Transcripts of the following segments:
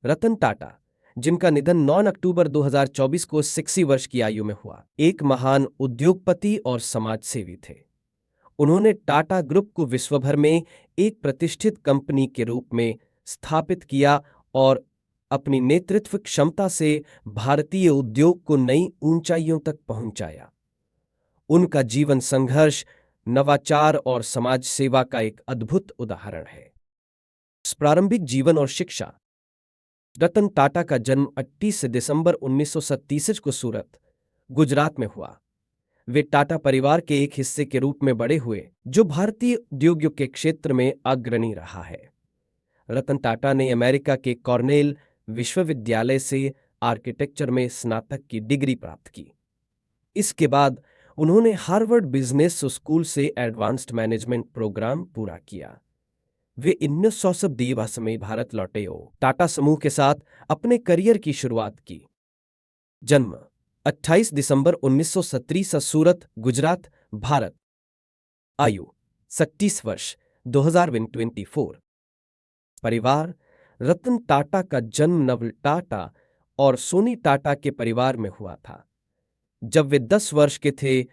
रतन टाटा, जिनका निधन 9 अक्टूबर 2024 को 86 वर्ष की आयु में हुआ, एक महान उद्योगपति और समाजसेवी थे। उन्होंने टाटा ग्रुप को विश्व भर में एक प्रतिष्ठित कंपनी के रूप में स्थापित किया और अपनी नेतृत्व क्षमता से भारतीय उद्योग को नई ऊंचाइयों तक पहुंचाया। उनका जीवन संघर्ष, नवाचार और समाज सेवा का एक अद्भुत उदाहरण है। प्रारंभिक जीवन और शिक्षा। रतन टाटा का जन्म 28 दिसंबर 1937 को सूरत, गुजरात में हुआ। वे टाटा परिवार के एक हिस्से के रूप में बड़े हुए, जो भारतीय उद्योग के क्षेत्र में अग्रणी रहा है। रतन टाटा ने अमेरिका के कॉर्नेल विश्वविद्यालय से आर्किटेक्चर में स्नातक की डिग्री प्राप्त की। इसके बाद उन्होंने हार्वर्ड बिजनेस स्कूल से एडवांस्ड मैनेजमेंट प्रोग्राम पूरा किया। वे 1900 में भारत लौटे और टाटा समूह के साथ अपने करियर की शुरुआत की। जन्म 28 दिसंबर 1937 सूरत, गुजरात, भारत। आयु 37 वर्ष, 2024। परिवार। रतन टाटा का जन्म नवल टाटा और सोनी टाटा के परिवार में हुआ था। जब वे 10 वर्ष के थे,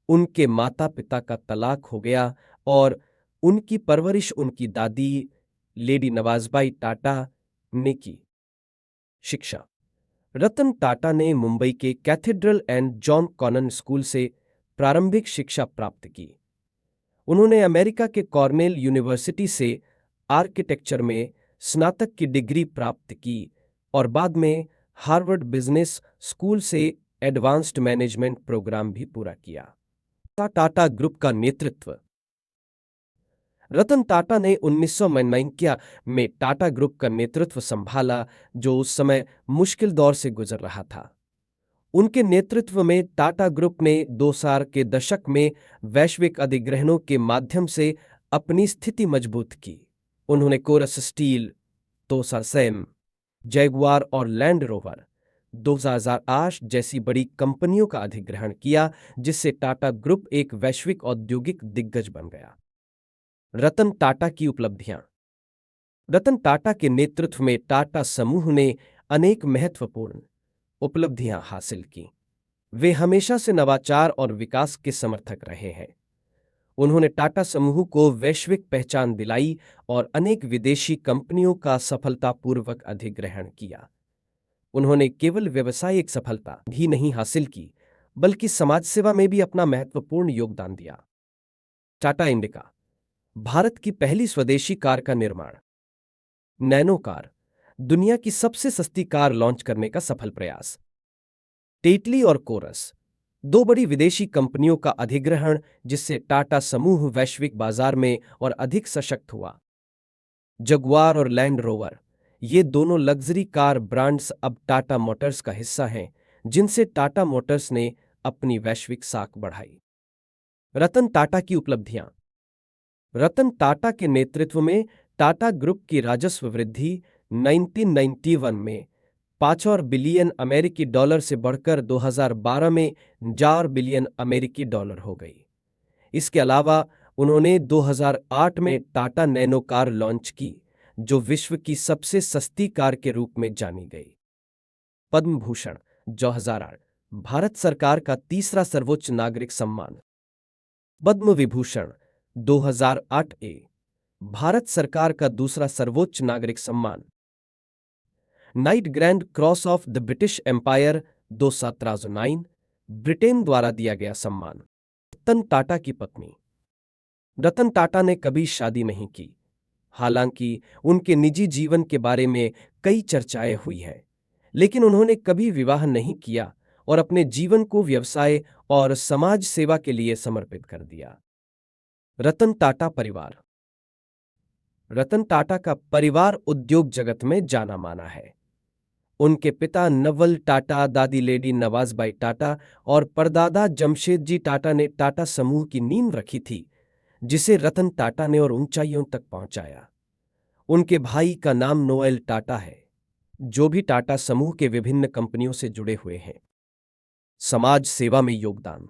उनके माता पिता का तलाक हो गया और उनकी परवरिश उनकी दादी लेडी नवाजबाई टाटा ने की। शिक्षा। रतन टाटा ने मुंबई के cathedral and John Connon school से प्रारंभिक शिक्षा प्राप्त की। उन्होंने अमेरिका के कॉर्नेल यूनिवर्सिटी से आर्किटेक्चर में स्नातक की डिग्री प्राप्त की और बाद में हार्वर्ड बिजनेस स्कूल से एडवांस्ड मैनेजमेंट प्रोग्राम भी पूरा किया। टाटा ग्रुप का नेतृत्व। रतन टाटा ने 1999 में टाटा ग्रुप का नेतृत्व संभाला, जो उस समय मुश्किल दौर से गुजर रहा था। उनके नेतृत्व में टाटा ग्रुप ने 2000 के दशक में वैश्विक अधिग्रहणों के माध्यम से अपनी स्थिति मजबूत की। उन्होंने कोरस स्टील, तोसा सैम, जैगुआर और लैंड रोवर 2008 जैसी बड़ी कंपनियों का अधिग्रहण किया, जिससे टाटा ग्रुप एक वैश्विक औद्योगिक दिग्गज बन गया। रतन टाटा की उपलब्धियां। रतन टाटा के नेतृत्व में टाटा समूह ने अनेक महत्वपूर्ण उपलब्धियां हासिल की। वे हमेशा से नवाचार और विकास के समर्थक रहे हैं। उन्होंने टाटा समूह को वैश्विक पहचान दिलाई और अनेक विदेशी कंपनियों का सफलतापूर्वक अधिग्रहण किया। उन्होंने केवल व्यावसायिक सफलता भी नहीं हासिल की, बल्कि समाज सेवा में भी अपना महत्वपूर्ण योगदान दिया। टाटा इंडिका, भारत की पहली स्वदेशी कार का निर्माण। नैनो कार, दुनिया की सबसे सस्ती कार लॉन्च करने का सफल प्रयास। टेटली और कोरस, दो बड़ी विदेशी कंपनियों का अधिग्रहण, जिससे टाटा समूह वैश्विक बाजार में और अधिक सशक्त हुआ। जगुआर और लैंड रोवर, ये दोनों लग्जरी कार ब्रांड्स अब टाटा मोटर्स का हिस्सा हैं, जिनसे टाटा मोटर्स ने अपनी वैश्विक साख बढ़ाई। रतन टाटा की उपलब्धियां। रतन टाटा के नेतृत्व में टाटा ग्रुप की राजस्व वृद्धि 1991 में 5 बिलियन अमेरिकी डॉलर से बढ़कर 2012 में 4 बिलियन अमेरिकी डॉलर हो गई। इसके अलावा उन्होंने 2008 में टाटा नैनो कार लॉन्च की, जो विश्व की सबसे सस्ती कार के रूप में जानी गई। पद्म भूषण 2008, भारत सरकार का तीसरा सर्वोच्च नागरिक सम्मान। पद्म विभूषण 2008 ए, भारत सरकार का दूसरा सर्वोच्च नागरिक सम्मान। Knight grand cross of the British Empire 2009, Britain द्वारा दिया गया सम्मान। रतन टाटा की पत्नी। रतन टाटा ने कभी शादी नहीं की। हालांकि उनके निजी जीवन के बारे में कई चर्चाएं हुई हैं, लेकिन उन्होंने कभी विवाह नहीं किया और अपने जीवन को व्यवसाय और समाज सेवा के लिए समर्पित कर दिया। रतन टाटा परिवार। रतन टाटा का परिवार उद्योग जगत में जाना माना है। उनके पिता नवल टाटा, दादी लेडी नवाजबाई टाटा और परदादा जमशेदजी टाटा ने टाटा समूह की नींव रखी थी, जिसे रतन टाटा ने और ऊंचाइयों तक पहुंचाया। उनके भाई का नाम नोएल टाटा है, जो भी टाटा समूह के विभिन्न कंपनियों से जुड़े हुए हैं। समाज सेवा में योगदान।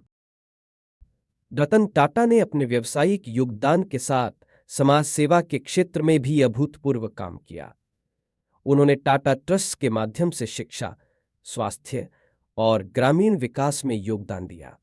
रतन टाटा ने अपने व्यावसायिक योगदान के साथ समाज सेवा के क्षेत्र में भी अभूतपूर्व काम किया। उन्होंने टाटा ट्रस्ट के माध्यम से शिक्षा, स्वास्थ्य और ग्रामीण विकास में योगदान दिया।